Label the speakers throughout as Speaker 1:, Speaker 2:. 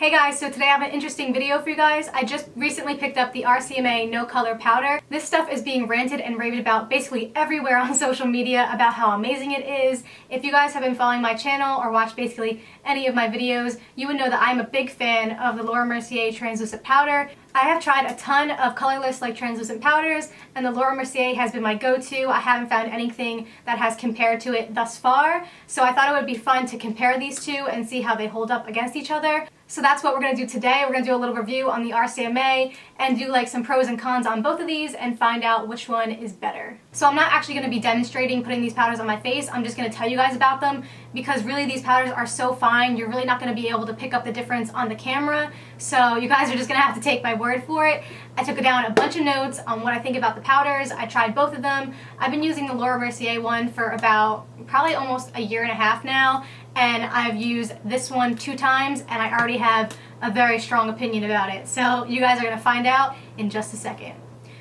Speaker 1: Hey guys, so today I have an interesting video for you guys. I just recently picked up the RCMA No Color Powder. This stuff is being ranted and raved about basically everywhere on social media about how amazing it is. If you guys have been following my channel or watched basically any of my videos, you would know that I'm a big fan of the Laura Mercier Translucent Powder. I have tried a ton of colorless like translucent powders, and the Laura Mercier has been my go-to. I haven't found anything that has compared to it thus far, so I thought it would be fun to compare these two and see how they hold up against each other. So that's what we're going to do today. We're going to do a little review on the RCMA and do like some pros and cons on both of these and find out which one is better. So I'm not actually going to be demonstrating putting these powders on my face. I'm just going to tell you guys about them because really these powders are so fine. You're really not going to be able to pick up the difference on the camera. So you guys are just going to have to take my word for it. I took down a bunch of notes on what I think about the powders. I tried both of them. I've been using the Laura Mercier one for about probably almost a year and a half now. And I've used this one 2 times and I already have a very strong opinion about it. So you guys are going to find out in just a second.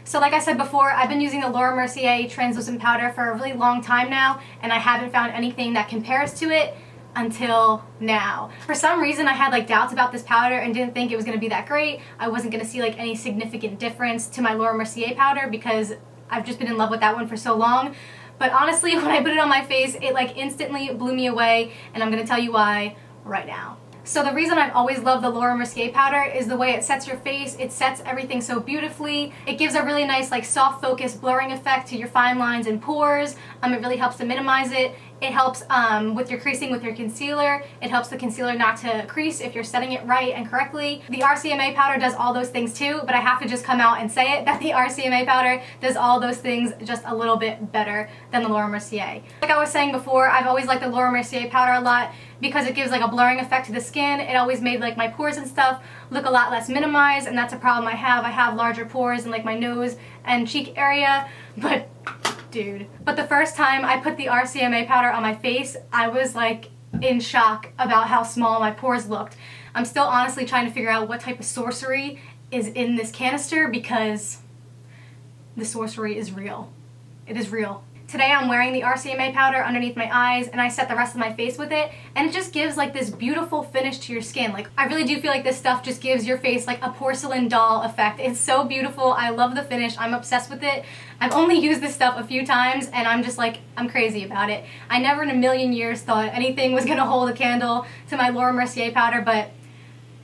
Speaker 1: So like I said before, I've been using the Laura Mercier Translucent Powder for a really long time now, and I haven't found anything that compares to it until now. For some reason I had like doubts about this powder and didn't think it was going to be that great. I wasn't going to see like any significant difference to my Laura Mercier powder because I've just been in love with that one for so long. But honestly, when I put it on my face, it like instantly blew me away, and I'm going to tell you why right now. So the reason I've always loved the Laura Mercier powder is the way it sets your face. It sets everything so beautifully. It gives a really nice like soft focus blurring effect to your fine lines and pores. It really helps to minimize it. It helps with your creasing with your concealer. It helps the concealer not to crease if you're setting it right and correctly. The RCMA powder does all those things too, but I have to just come out and say it that the RCMA powder does all those things just a little bit better than the Laura Mercier. Like I was saying before, I've always liked the Laura Mercier powder a lot because it gives like a blurring effect to the skin. It always made like my pores and stuff look a lot less minimized, and that's a problem I have. I have larger pores in like my nose and cheek area, but the first time I put the RCMA powder on my face, I was like in shock about how small my pores looked. I'm still honestly trying to figure out what type of sorcery is in this canister because the sorcery is real. It is real. Today I'm wearing the RCMA powder underneath my eyes, and I set the rest of my face with it, and it just gives like this beautiful finish to your skin. Like I really do feel like this stuff just gives your face like a porcelain doll effect. It's so beautiful. I love the finish. I'm obsessed with it. I've only used this stuff a few times and I'm just like, I'm crazy about it. I never in a million years thought anything was gonna hold a candle to my Laura Mercier powder, but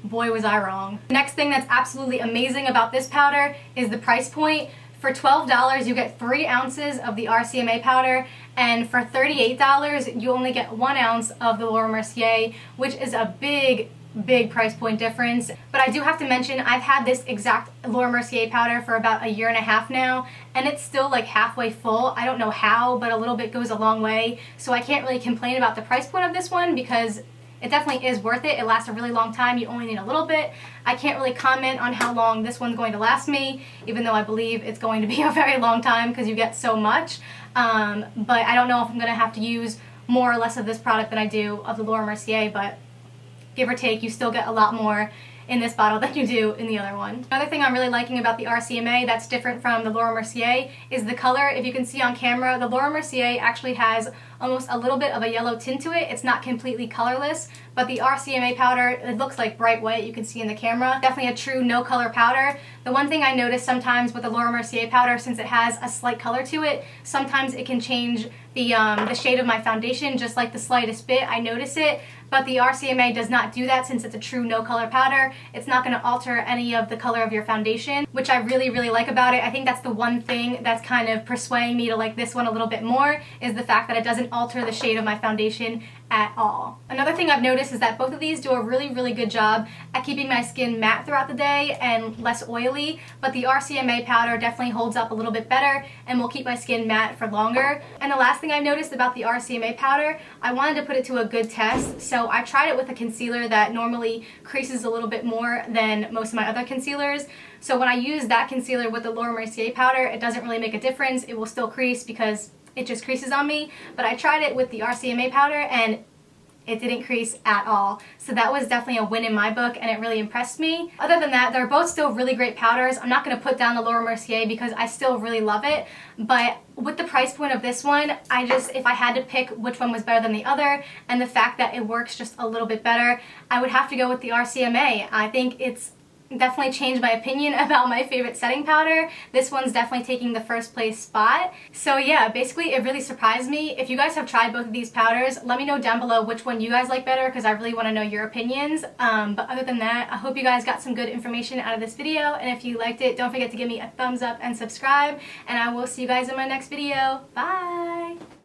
Speaker 1: boy was I wrong. The next thing that's absolutely amazing about this powder is the price point. For $12, you get 3 ounces of the RCMA powder, and for $38, you only get 1 ounce of the Laura Mercier, which is a big price point difference. But I do have to mention, I've had this exact Laura Mercier powder for about a year and a half now, and it's still like halfway full. I don't know how, but a little bit goes a long way, so I can't really complain about the price point of this one because it definitely is worth it. It lasts a really long time. You only need a little bit. I can't really comment on how long this one's going to last me, even though I believe it's going to be a very long time because you get so much. But I don't know if I'm going to have to use more or less of this product than I do of the Laura Mercier, but give or take, you still get a lot more in this bottle than you do in the other one. Another thing I'm really liking about the RCMA that's different from the Laura Mercier is the color. If you can see on camera, the Laura Mercier actually has almost a little bit of a yellow tint to it. It's not completely colorless, but the RCMA powder, it looks like bright white, you can see in the camera. Definitely a true no color powder. The one thing I notice sometimes with the Laura Mercier powder, since it has a slight color to it, sometimes it can change the shade of my foundation just like the slightest bit. I notice it, but the RCMA does not do that since it's a true no color powder. It's not going to alter any of the color of your foundation, which I really like about it. I think that's the one thing that's kind of persuading me to like this one a little bit more, is the fact that it doesn't alter the shade of my foundation at all. Another thing I've noticed is that both of these do a really good job at keeping my skin matte throughout the day and less oily, but the RCMA powder definitely holds up a little bit better and will keep my skin matte for longer. And the last thing I've noticed about the RCMA powder, I wanted to put it to a good test, so I tried it with a concealer that normally creases a little bit more than most of my other concealers. So when I use that concealer with the Laura Mercier powder, it doesn't really make a difference. It will still crease because it just creases on me, but I tried it with the RCMA powder and it didn't crease at all. So that was definitely a win in my book, and it really impressed me. Other than that, they're both still really great powders. I'm not going to put down the Laura Mercier because I still really love it, but with the price point of this one, if I had to pick which one was better than the other, and the fact that it works just a little bit better, I would have to go with the RCMA. I think it's definitely changed my opinion about my favorite setting powder. This one's definitely taking the first place spot. So yeah, basically it really surprised me. If you guys have tried both of these powders, let me know down below which one you guys like better, because I really want to know your opinions. But other than that, I hope you guys got some good information out of this video, and if you liked it, don't forget to give me a thumbs up and subscribe, and I will see you guys in my next video. Bye!